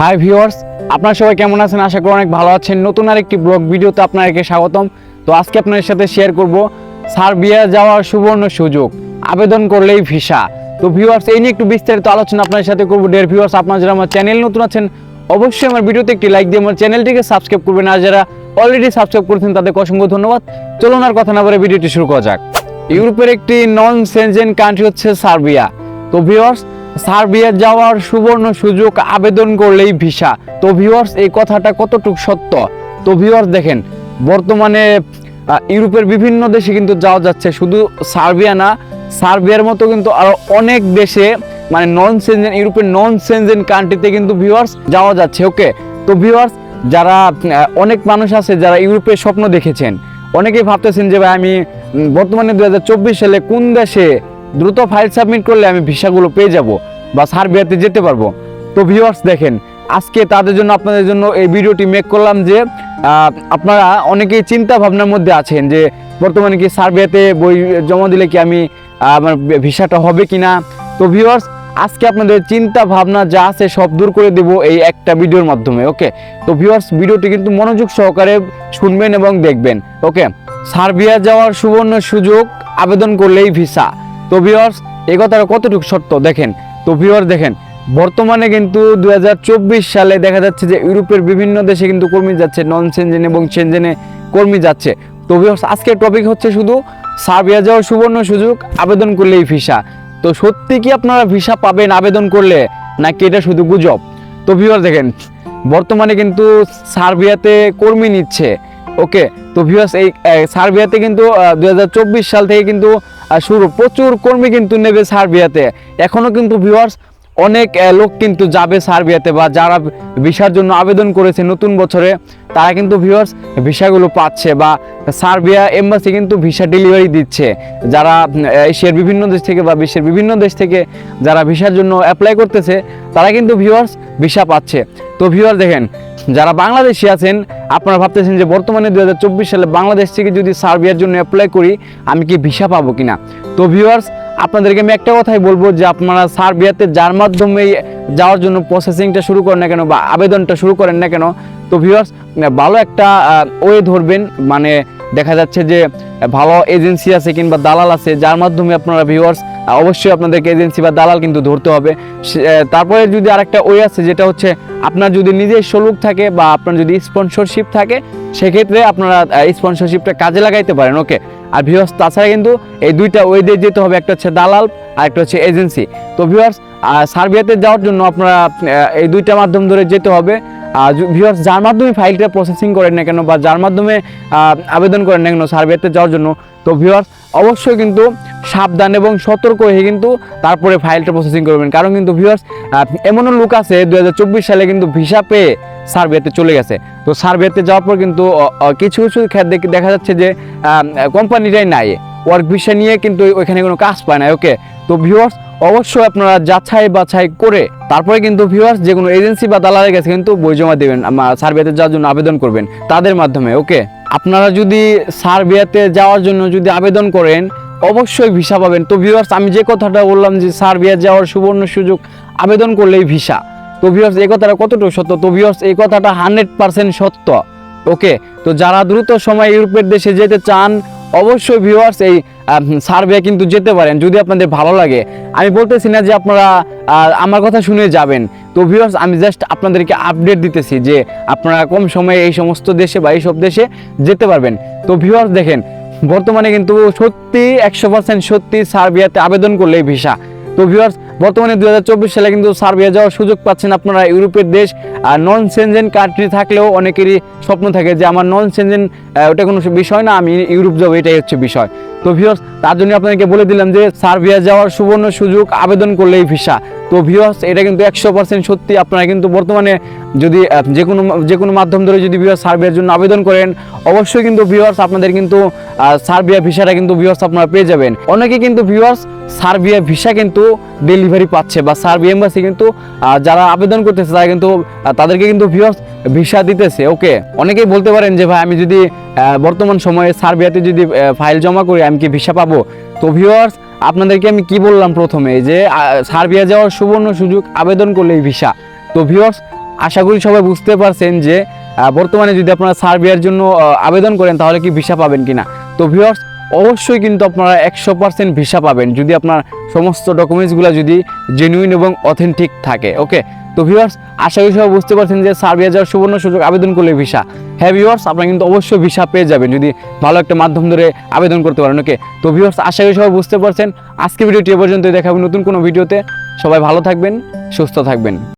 Hi viewers, আপনারা সবাই কেমন আছেন? আশা করি অনেক ভালো আছেন। নতুন আরেকটি ব্লগ ভিডিওতে আপনাদেরকে স্বাগতম। তো আজকে আপনাদের সাথে শেয়ার করব সার্বিয়া যাওয়ার সুবর্ণ সুযোগ, আবেদন করলেই ভিসা। তো ভিউয়ার্স, এই নিয়ে একটু বিস্তারিত আলোচনা আপনাদের সাথে করব। ডিয়ার ভিউয়ার্স, আপনারা যারা আমার চ্যানেল নতুন আছেন অবশ্যই আমার ভিডিওতে একটি লাইক দিয়ে আমার চ্যানেলটিকে সাবস্ক্রাইব করবেন, আর যারা অলরেডি সাবস্ক্রাইব করেছেন তাদেরকে অসংখ্য ধন্যবাদ। চলুন আর কথা না বলে ভিডিওটি শুরু করা যাক। ইউরোপের একটি নন সেনজেন কান্ট্রি হচ্ছে সার্বিয়া। তো ভিউয়ার্স, সার্বিয়া যাওয়ার সুবর্ণ সুযোগ, আবেদন করলেই ভিসা। তো ভিউয়ার্স, এই কথাটা কতটুকু সত্য? তো ভিউয়ার্স দেখেন, বর্তমানে ইউরোপের বিভিন্ন দেশে কিন্তু যাওয়া যাচ্ছে, শুধু সার্বিয়া না, সার্বিয়ার মতো কিন্তু আরো অনেক দেশে, মানে নন সেনজেন, ইউরোপের নন সেনজেন কান্ট্রিতে কিন্তু ভিউয়ার্স যাওয়া যাচ্ছে। ওকে, তো ভিউয়ার্স, যারা অনেক মানুষ আছে যারা ইউরোপের স্বপ্ন দেখেছেন, অনেকেই ভাবতেছেন যে ভাই আমি বর্তমানে 2024 সালে কোন দেশে দ্রুত ফাইল সাবমিট করলে আমি ভিসাগুলো পেয়ে যাব বা সার্বিয়াতে যেতে পারবো। তো ভিউয়ার্স দেখেন, আজকে তাদের জন্য, আপনাদের জন্য এই ভিডিওটি মেক করলাম যে আপনারা অনেকেই চিন্তা ভাবনার মধ্যে আছেন যে বর্তমানে কি সার্বিয়াতে বই জমা দিলে কি আমি আমার ভিসাটা হবে কিনা। তো ভিউয়ার্স, আজকে আপনাদের চিন্তা ভাবনা যা আছে সব দূর করে দেব এই একটা ভিডিওর মাধ্যমে। ওকে, তো ভিউয়ার্স, ভিডিওটি কিন্তু মনোযোগ সহকারে শুনবেন এবং দেখবেন। ওকে, সার্বিয়া যাওয়ার সুবর্ণ সুযোগ, আবেদন করলেই ভিসা। তো ভিউয়ার্স, এই কথাটা কতটুকু সত্য দেখেন। তো ভিউয়ার্স দেখেন, বর্তমানে কিন্তু 2024 সালে দেখা যাচ্ছে যে ইউরোপের বিভিন্ন দেশে কিন্তু কর্মী যাচ্ছে, নন সেনজেন এবং সেনজেনে কর্মী যাচ্ছে। তো ভিউয়ার্স, আজকের টপিক হচ্ছে শুধু সার্বিয়া যাওয়ার সুবর্ণ সুযোগ, আবেদন করলেই ভিসা। তো সত্যি কি আপনারা ভিসা পাবেন আবেদন করলে, নাকি এটা শুধু গুজব? তো ভিউয়ার্স দেখেন, বর্তমানে কিন্তু সার্বিয়াতে কর্মী নিচ্ছে। ওকে, তো ভিউয়ার্স, এই সার্বিয়াতে কিন্তু 2024 সাল থেকে কিন্তু শুরু, প্রচুর কর্মী কিন্তু নেবে সার্বিয়াতে। এখনো কিন্তু ভিউয়ার্স অনেক লোক কিন্তু যাবে সার্বিয়াতে, বা যারা ভিসার জন্য আবেদন করেছে নতুন বছরে তারা কিন্তু ভিউয়ার্স ভিসাগুলো পাচ্ছে, বা সার্বিয়া এম্বাসি কিন্তু ভিসা ডেলিভারি দিচ্ছে। যারা এশিয়ার বিভিন্ন দেশ থেকে বা বিশ্বের বিভিন্ন দেশ থেকে যারা ভিসার জন্য অ্যাপ্লাই করতেছে তারা কিন্তু ভিউয়ার্স ভিসা পাচ্ছে। তো ভিউয়ার্স দেখেন, যারা বাংলাদেশি আছেন, আপনারা ভাবতেছেন যে বর্তমানে 2024 সালে বাংলাদেশ থেকে যদি সার্বিয়ার জন্য অ্যাপ্লাই করি আমি কি ভিসা পাবো কিনা। তো ভিউয়ার্স, আপনাদেরকে আমি একটা কথাই বলবো যে আপনারা সার্বিয়াতে যার মাধ্যমে যাওয়ার জন্য প্রসেসিংটা শুরু করেন না কেন বা আবেদনটা শুরু করেন না কেন, তো ভিউয়ার্স ভালো একটা ওয়ে ধরবেন। মানে দেখা যাচ্ছে যে ভালো এজেন্সি আছে কিংবা দালাল আছে যার মাধ্যমে আপনারা ভিউয়ার্স, অবশ্যই আপনাদেরকে এজেন্সি বা দালাল কিন্তু ধরতে হবে। তারপরে যদি আরেকটা ওয়ে আছে, যেটা হচ্ছে আপনার যদি নিজস্ব লোক থাকে বা আপনার যদি স্পন্সরশিপ থাকে, সেক্ষেত্রে আপনারা স্পন্সরশিপটা কাজে লাগাইতে পারেন। ওকে, আর ভিউয়ার্স তাছাড়া কিন্তু এই দুইটা ওয়ে দিয়ে যেতে হবে, একটা হচ্ছে দালাল আর একটা হচ্ছে এজেন্সি। তো ভিউয়ার্স, সার্বিয়াতে যাওয়ার জন্য আপনারা এই দুইটা মাধ্যম ধরে যেতে হবে। ভিউয়ার্স, যার মাধ্যমে ফাইলটা প্রসেসিং করেন না কেন বা যার মাধ্যমে আবেদন করেন না কেন সার্বিয়াতে যাওয়ার জন্য, তো ভিউয়ার্স অবশ্যই কিন্তু সাবধান এবং সতর্ক হয়ে কিন্তু তারপরে ফাইলটা প্রসেসিং করবেন। কারণ কিন্তু ভিউয়ার্স এমনও লোক আছে 2024 সালে কিন্তু ভিসা পেয়ে সার্বিয়াতে চলে গেছে। তো সার্বিয়াতে যাওয়ার পর কিন্তু কিছু কিছু ক্ষেত্রে দেখা যাচ্ছে যে কোম্পানিটাই নাই, ওয়ার্ক ভিসা নিয়ে কিন্তু ওইখানে কোনো কাজ পায় না। ওকে, তো ভিউয়ার্স অবশ্যই আপনারা যাচাই বাছাই করে তারপরে কিন্তু ভিউয়ার্স যে কোনো এজেন্সি বা দালালের কাছে কিন্তু বই জমা দেবেন, সার্বিয়াতে যাওয়ার জন্য আবেদন করবেন তাদের মাধ্যমে। ওকে, আপনারা যদি সার্বিয়াতে যাওয়ার জন্য যদি আবেদন করেন অবশ্যই ভিসা পাবেন। তো ভিউয়ার্স, আমি যে কথাটা বললাম যে সার্বিয়া যাওয়ার সুবর্ণ সুযোগ, আবেদন করলেই ভিসা, তো ভিউয়ার্স এই কথাটা কতটুকু সত্য? তো ভিউয়ার্স এই কথাটা 100% সত্য। ওকে, তো যারা দ্রুত সময় ইউরোপের দেশে যেতে চান অবশ্যই ভিউয়ার্স এই সার্বিয়া কিন্তু যেতে পারেন যদি আপনাদের ভালো লাগে। আমি বলতেছি না যে আপনারা আমার কথা শুনে যাবেন। তো ভিউয়ার্স, আমি জাস্ট আপনাদেরকে আপডেট দিতেছি যে আপনারা কম সময়ে এই সমস্ত দেশে বা এইসব দেশে যেতে পারবেন। তো ভিউয়ার্স দেখেন, বর্তমানে কিন্তু সত্যি 100% সত্যি সার্বিয়াতে আবেদন করলেই ভিসা। তো ভিউয়ার্স, বর্তমানে 2024 সালে কিন্তু সার্বিয়া যাওয়ার সুযোগ পাচ্ছেন আপনারা। ইউরোপের দেশ নন সেনজেন কান্ট্রি থাকলেও অনেকেরই স্বপ্ন থাকে যে আমার নন সেনজেন ওটা কোনো বিষয় না, আমি ইউরোপ যাবো, এটাই হচ্ছে বিষয়। তো ভিউয়ার্স, তার জন্য আপনাদেরকে বলে দিলাম যে সার্বিয়া যাওয়ার সুবর্ণ সুযোগ, আবেদন করলেই ভিসা। তো ভিউয়ার্স এটা কিন্তু 100% সত্যি। আপনারা কিন্তু বর্তমানে যদি যে কোনো মাধ্যম ধরে যদি ভিউয়ার্স সার্বিয়ার জন্য আবেদন করেন অবশ্যই কিন্তু ভিউয়ার্স আপনাদের কিন্তু সার্বিয়া ভিসাটা কিন্তু ভিউয়ার্স আপনারা পেয়ে যাবেন। অনেকে কিন্তু ভিউয়ার্স সার্বিয়া ভিসা কিন্তু ডেলিভারি পাচ্ছে, বা সার্বিয়া এম্বাসি কিন্তু যারা আবেদন করতেছে তারা কিন্তু তাদেরকে কিন্তু ভিউয়ার্স ভিসা দিতেছে। ওকে, অনেকেই বলতে পারেন যে ভাই আমি যদি বর্তমান সময়ে সার্বিয়াতে যদি ফাইল জমা করি আমি কি ভিসা পাবো? তো ভিউয়ার্স আপনাদেরকে আমি কি বললাম প্রথমে, যে সার্বিয়া যাওয়ার সুবর্ণ সুযোগ, আবেদন করলেই ভিসা। তো ভিউয়ার্স আশা করি সবাই বুঝতে পারছেন যে বর্তমানে যদি আপনারা সার্বিয়ার জন্য আবেদন করেন তাহলে কি ভিসা পাবেন কিনা। তো ভিউয়ার্স, অবশ্যই কিন্তু আপনারা 100% ভিসা পাবেন যদি আপনার সমস্ত ডকুমেন্টসগুলো যদি জেনুইন এবং অথেন্টিক থাকে। ওকে, তো ভিউয়ার্স, আশা করি সবাই বুঝতে পারছেন যে সার্বিয়া যাওয়ার সুবর্ণ সুযোগ, আবেদন করলে ভিসা। হ্যাঁ ভিউয়ার্স, আপনারা কিন্তু অবশ্যই ভিসা পেয়ে যাবেন যদি ভালো একটা মাধ্যম ধরে আবেদন করতে পারেন। ওকে, তো ভিউয়ার্স, আশা করি সবাই বুঝতে পারছেন। আজকে ভিডিওটি এ পর্যন্তই, দেখাবেন নতুন কোনো ভিডিওতে। সবাই ভালো থাকবেন, সুস্থ থাকবেন।